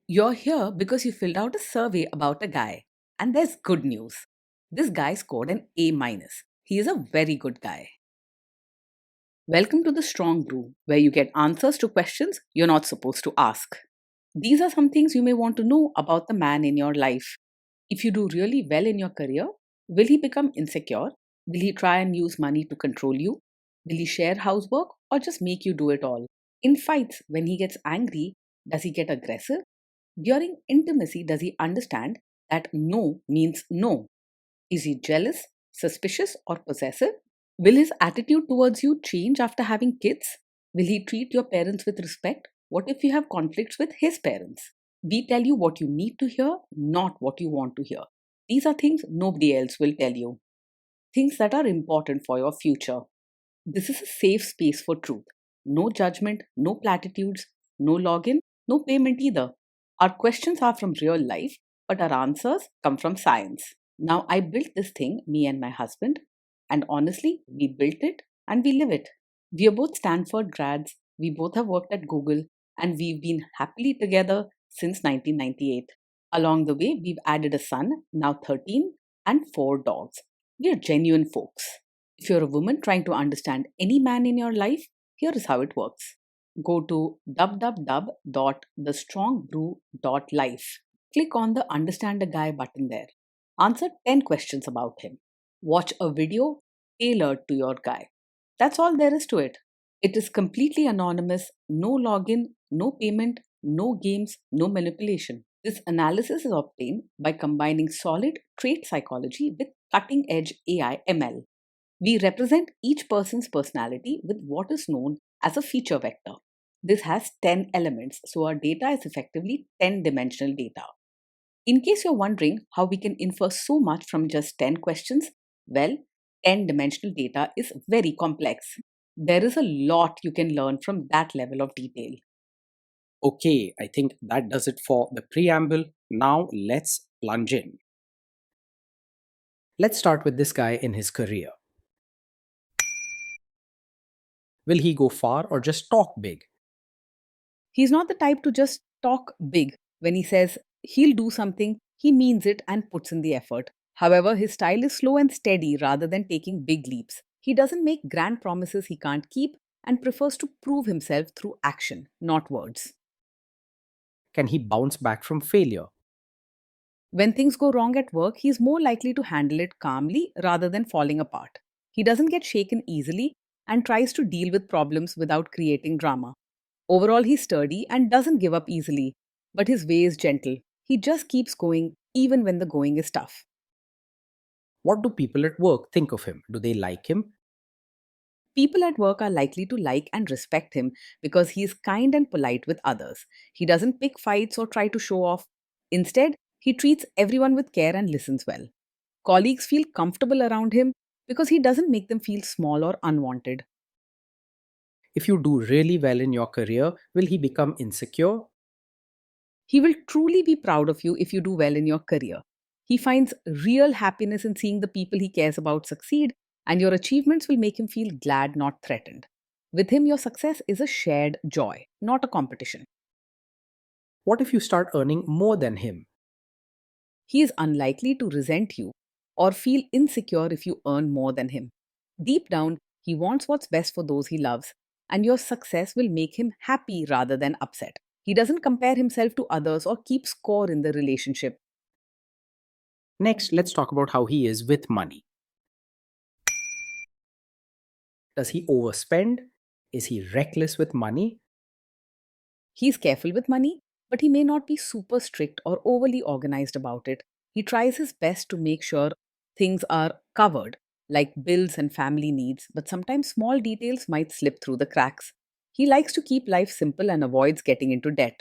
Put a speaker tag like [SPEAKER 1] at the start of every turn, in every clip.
[SPEAKER 1] You're here because you filled out a survey about a guy. And there's good news. This guy scored an A minus. He is a very good guy. Welcome to the Strong Brew, where you get answers to questions you're not supposed to ask. These are some things you may want to know about the man in your life. If you do really well in your career, will he become insecure? Will he try and use money to control you? Will he share housework or just make you do it all? In fights, when he gets angry, does he get aggressive? During intimacy, does he understand that no means no? Is he jealous, suspicious, or possessive? Will his attitude towards you change after having kids? Will he treat your parents with respect? What if you have conflicts with his parents? We tell you what you need to hear, not what you want to hear. These are things nobody else will tell you. Things that are important for your future. This is a safe space for truth. No judgment, no platitudes, no login, no payment either. Our questions are from real life, but our answers come from science. Now, I built this thing, me and my husband, and honestly, we built it and we live it. We are both Stanford grads, we both have worked at Google, and we've been happily together since 1998. Along the way, we've added a son, now 13, and 4 dogs. We are genuine folks. If you're a woman trying to understand any man in your life, here is how it works. Go to www.thestrongbrew.life. Click on the Understand a Guy button there. Answer 10 questions about him. Watch a video tailored to your guy. That's all there is to it. It is completely anonymous, no login, no payment, no games, no manipulation. This analysis is obtained by combining solid trait psychology with cutting edge AI ML. We represent each person's personality with what is known as a feature vector. This has 10 elements, so our data is effectively 10-dimensional data. In case you're wondering how we can infer so much from just 10 questions, well, 10-dimensional data is very complex. There is a lot you can learn from that level of detail.
[SPEAKER 2] Okay, I think that does it for the preamble. Now let's plunge in. Let's start with this guy in his career. Will he go far or just talk big?
[SPEAKER 1] He's not the type to just talk big. When he says he'll do something, he means it and puts in the effort. However, his style is slow and steady rather than taking big leaps. He doesn't make grand promises he can't keep and prefers to prove himself through action, not words.
[SPEAKER 2] Can he bounce back from failure?
[SPEAKER 1] When things go wrong at work, he's more likely to handle it calmly rather than falling apart. He doesn't get shaken easily and tries to deal with problems without creating drama. Overall, he's sturdy and doesn't give up easily, but his way is gentle. He just keeps going even when the going is tough.
[SPEAKER 2] What do people at work think of him? Do they like him?
[SPEAKER 1] People at work are likely to like and respect him because he is kind and polite with others. He doesn't pick fights or try to show off. Instead, he treats everyone with care and listens well. Colleagues feel comfortable around him because he doesn't make them feel small or unwanted.
[SPEAKER 2] If you do really well in your career, will he become insecure?
[SPEAKER 1] He will truly be proud of you if you do well in your career. He finds real happiness in seeing the people he cares about succeed, and your achievements will make him feel glad, not threatened. With him, your success is a shared joy, not a competition.
[SPEAKER 2] What if you start earning more than him?
[SPEAKER 1] He is unlikely to resent you or feel insecure if you earn more than him. Deep down, he wants what's best for those he loves, and your success will make him happy rather than upset. He doesn't compare himself to others or keep score in the relationship.
[SPEAKER 2] Next, let's talk about how he is with money. Does he overspend? Is he reckless with money?
[SPEAKER 1] He's careful with money, but he may not be super strict or overly organized about it. He tries his best to make sure things are covered, like bills and family needs, but sometimes small details might slip through the cracks. He likes to keep life simple and avoids getting into debt.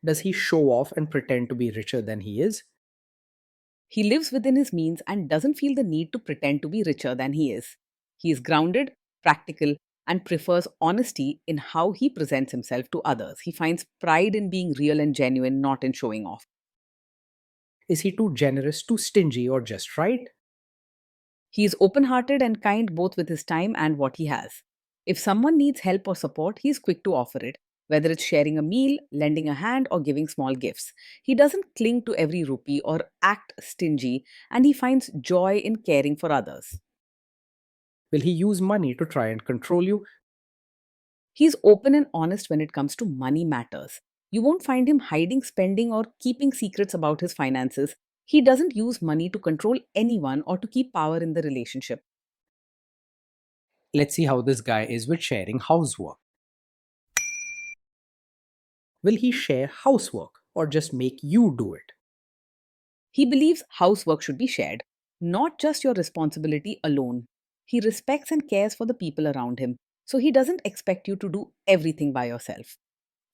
[SPEAKER 2] Does he show off and pretend to be richer than he is?
[SPEAKER 1] He lives within his means and doesn't feel the need to pretend to be richer than he is. He is grounded, practical, and prefers honesty in how he presents himself to others. He finds pride in being real and genuine, not in showing off.
[SPEAKER 2] Is he too generous, too stingy, or just right?
[SPEAKER 1] He is open hearted and kind both with his time and what he has. If someone needs help or support, he is quick to offer it, whether it's sharing a meal, lending a hand, or giving small gifts. He doesn't cling to every rupee or act stingy, and he finds joy in caring for others.
[SPEAKER 2] Will he use money to try and control you?
[SPEAKER 1] He's open and honest when it comes to money matters. You won't find him hiding spending or keeping secrets about his finances. He doesn't use money to control anyone or to keep power in the relationship.
[SPEAKER 2] Let's see how this guy is with sharing housework. Will he share housework or just make you do it?
[SPEAKER 1] He believes housework should be shared, not just your responsibility alone. He respects and cares for the people around him, so he doesn't expect you to do everything by yourself.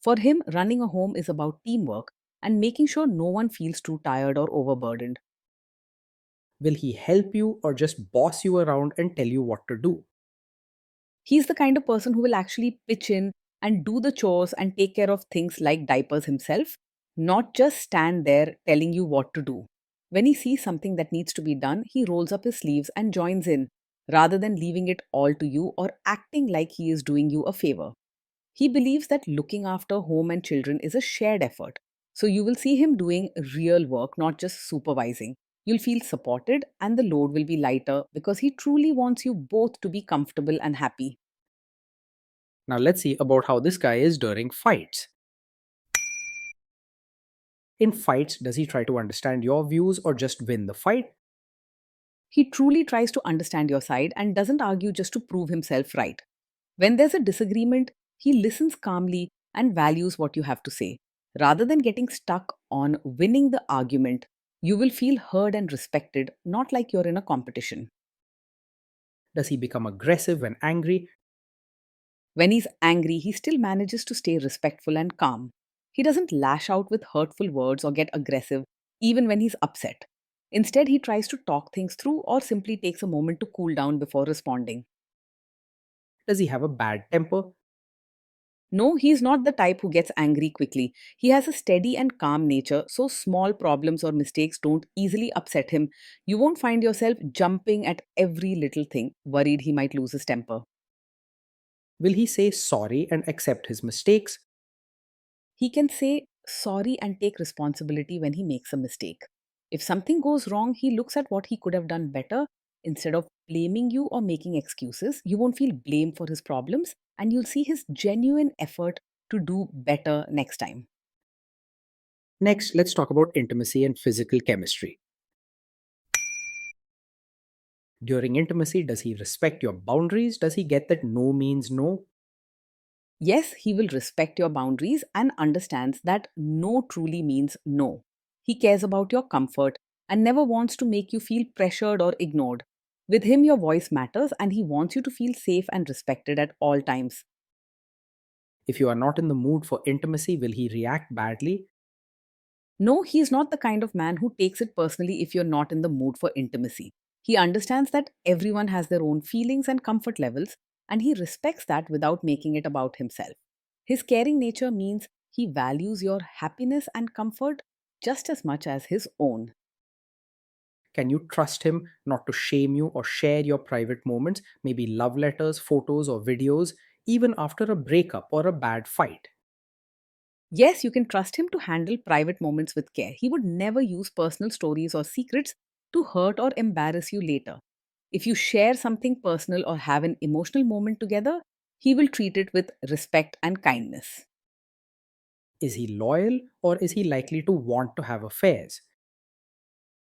[SPEAKER 1] For him, running a home is about teamwork and making sure no one feels too tired or overburdened.
[SPEAKER 2] Will he help you or just boss you around and tell you what to do?
[SPEAKER 1] He's the kind of person who will actually pitch in and do the chores and take care of things like diapers himself, not just stand there telling you what to do. When he sees something that needs to be done, he rolls up his sleeves and joins in, rather than leaving it all to you or acting like he is doing you a favor. He believes that looking after home and children is a shared effort. So you will see him doing real work, not just supervising. You'll feel supported and the load will be lighter because he truly wants you both to be comfortable and happy.
[SPEAKER 2] Now let's see about how this guy is during fights. In fights, does he try to understand your views or just win the fight?
[SPEAKER 1] He truly tries to understand your side and doesn't argue just to prove himself right. When there's a disagreement, he listens calmly and values what you have to say. Rather than getting stuck on winning the argument, you will feel heard and respected, not like you're in a competition.
[SPEAKER 2] Does he become aggressive when angry?
[SPEAKER 1] When he's angry, he still manages to stay respectful and calm. He doesn't lash out with hurtful words or get aggressive, even when he's upset. Instead, he tries to talk things through or simply takes a moment to cool down before responding.
[SPEAKER 2] Does he have a bad temper?
[SPEAKER 1] No, he's not the type who gets angry quickly. He has a steady and calm nature, so small problems or mistakes don't easily upset him. You won't find yourself jumping at every little thing, worried he might lose his temper.
[SPEAKER 2] Will he say sorry and accept his mistakes?
[SPEAKER 1] He can say sorry and take responsibility when he makes a mistake. If something goes wrong, he looks at what he could have done better. Instead of blaming you or making excuses, you won't feel blamed for his problems and you'll see his genuine effort to do better next time.
[SPEAKER 2] Next, let's talk about intimacy and physical chemistry. During intimacy, does he respect your boundaries? Does he get that no means no?
[SPEAKER 1] Yes, he will respect your boundaries and understands that no truly means no. He cares about your comfort and never wants to make you feel pressured or ignored. With him, your voice matters and he wants you to feel safe and respected at all times.
[SPEAKER 2] If you are not in the mood for intimacy, will he react badly?
[SPEAKER 1] No, he's not the kind of man who takes it personally if you're not in the mood for intimacy. He understands that everyone has their own feelings and comfort levels, and he respects that without making it about himself. His caring nature means he values your happiness and comfort just as much as his own.
[SPEAKER 2] Can you trust him not to shame you or share your private moments, maybe love letters, photos, or videos, even after a breakup or a bad fight?
[SPEAKER 1] Yes, you can trust him to handle private moments with care. He would never use personal stories or secrets to hurt or embarrass you later. If you share something personal or have an emotional moment together, he will treat it with respect and kindness.
[SPEAKER 2] Is he loyal or is he likely to want to have affairs?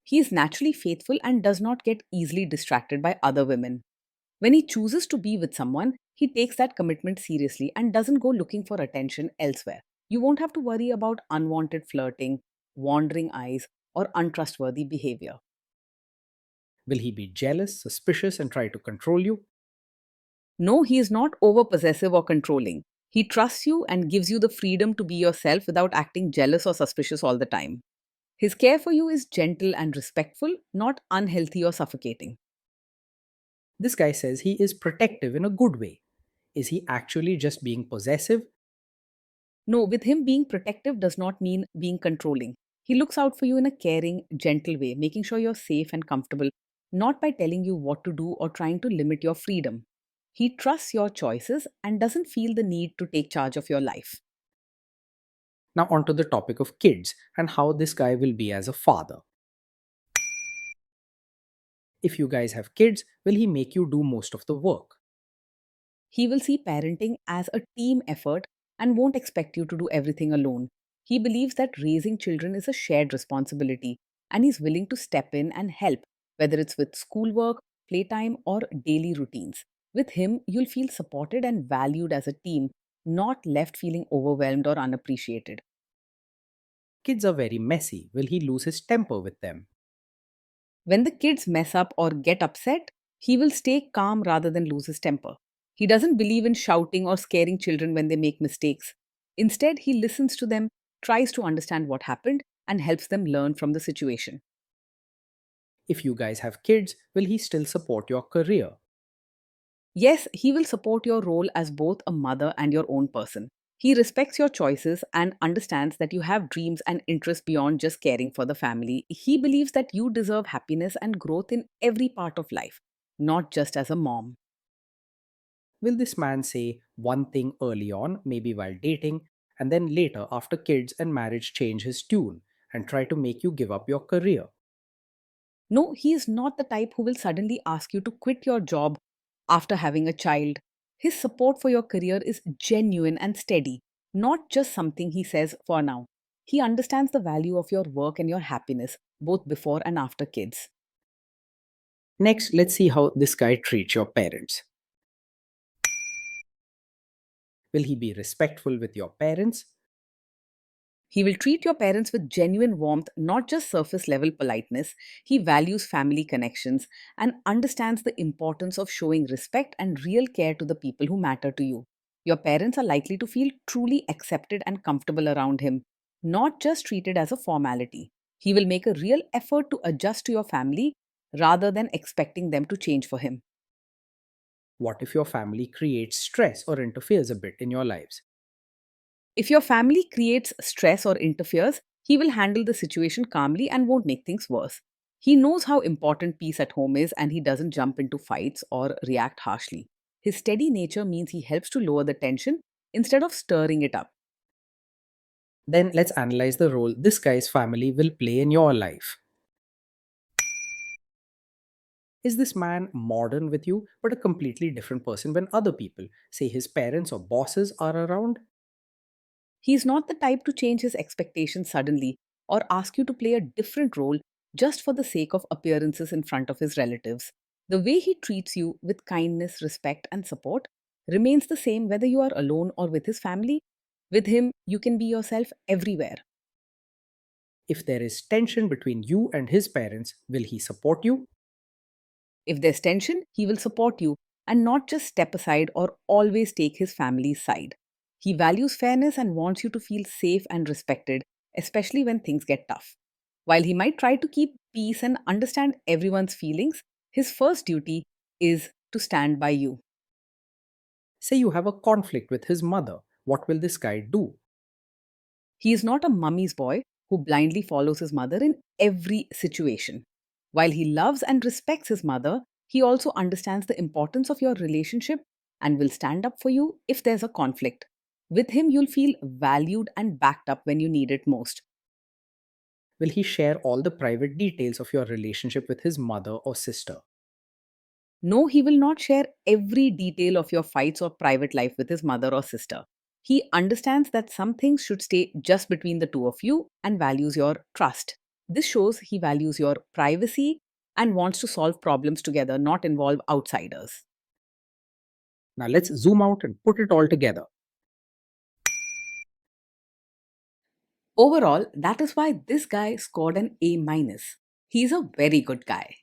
[SPEAKER 1] He is naturally faithful and does not get easily distracted by other women. When he chooses to be with someone, he takes that commitment seriously and doesn't go looking for attention elsewhere. You won't have to worry about unwanted flirting, wandering eyes, or untrustworthy behavior.
[SPEAKER 2] Will he be jealous, suspicious, and try to control you?
[SPEAKER 1] No, he is not over possessive or controlling. He trusts you and gives you the freedom to be yourself without acting jealous or suspicious all the time. His care for you is gentle and respectful, not unhealthy or suffocating.
[SPEAKER 2] This guy says he is protective in a good way. Is he actually just being possessive?
[SPEAKER 1] No, with him, being protective does not mean being controlling. He looks out for you in a caring, gentle way, making sure you're safe and comfortable, not by telling you what to do or trying to limit your freedom. He trusts your choices and doesn't feel the need to take charge of your life.
[SPEAKER 2] Now, on to the topic of kids and how this guy will be as a father. If you guys have kids, will he make you do most of the work?
[SPEAKER 1] He will see parenting as a team effort and won't expect you to do everything alone. He believes that raising children is a shared responsibility and he's willing to step in and help, whether it's with schoolwork, playtime, or daily routines. With him, you'll feel supported and valued as a team, not left feeling overwhelmed or unappreciated.
[SPEAKER 2] Kids are very messy. Will he lose his temper with them?
[SPEAKER 1] When the kids mess up or get upset, he will stay calm rather than lose his temper. He doesn't believe in shouting or scaring children when they make mistakes. Instead, he listens to them, tries to understand what happened, and helps them learn from the situation.
[SPEAKER 2] If you guys have kids, will he still support your career?
[SPEAKER 1] Yes, he will support your role as both a mother and your own person. He respects your choices and understands that you have dreams and interests beyond just caring for the family. He believes that you deserve happiness and growth in every part of life, not just as a mom.
[SPEAKER 2] Will this man say one thing early on, maybe while dating, and then later, after kids and marriage, change his tune and try to make you give up your career?
[SPEAKER 1] No, he is not the type who will suddenly ask you to quit your job after having a child. His support for your career is genuine and steady, not just something he says for now. He understands the value of your work and your happiness, both before and after kids.
[SPEAKER 2] Next, let's see how this guy treats your parents. Will he be respectful with your parents?
[SPEAKER 1] He will treat your parents with genuine warmth, not just surface level politeness. He values family connections and understands the importance of showing respect and real care to the people who matter to you. Your parents are likely to feel truly accepted and comfortable around him, not just treated as a formality. He will make a real effort to adjust to your family rather than expecting them to change for him.
[SPEAKER 2] What if your family creates stress or interferes a bit in your lives?
[SPEAKER 1] If your family creates stress or interferes, he will handle the situation calmly and won't make things worse. He knows how important peace at home is and he doesn't jump into fights or react harshly. His steady nature means he helps to lower the tension instead of stirring it up.
[SPEAKER 2] Then let's analyze the role this guy's family will play in your life. Is this man modern with you, but a completely different person when other people, say his parents or bosses, are around?
[SPEAKER 1] He's not the type to change his expectations suddenly or ask you to play a different role just for the sake of appearances in front of his relatives. The way he treats you with kindness, respect, and support remains the same whether you are alone or with his family. With him, you can be yourself everywhere.
[SPEAKER 2] If there is tension between you and his parents, will he support you?
[SPEAKER 1] If there's tension, he will support you and not just step aside or always take his family's side. He values fairness and wants you to feel safe and respected, especially when things get tough. While he might try to keep peace and understand everyone's feelings, his first duty is to stand by you.
[SPEAKER 2] Say you have a conflict with his mother. What will this guy do?
[SPEAKER 1] He is not a mummy's boy who blindly follows his mother in every situation. While he loves and respects his mother, he also understands the importance of your relationship and will stand up for you if there's a conflict. With him, you'll feel valued and backed up when you need it most.
[SPEAKER 2] Will he share all the private details of your relationship with his mother or sister?
[SPEAKER 1] No, he will not share every detail of your fights or private life with his mother or sister. He understands that some things should stay just between the two of you and values your trust. This shows he values your privacy and wants to solve problems together, not involve outsiders.
[SPEAKER 2] Now let's zoom out and put it all together.
[SPEAKER 1] Overall, that is why this guy scored an A minus. He's a very good guy.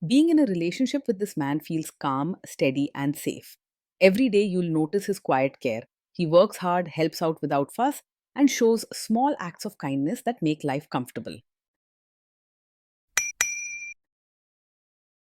[SPEAKER 1] Being in a relationship with this man feels calm, steady, and safe. Every day you'll notice his quiet care. He works hard, helps out without fuss, and shows small acts of kindness that make life comfortable.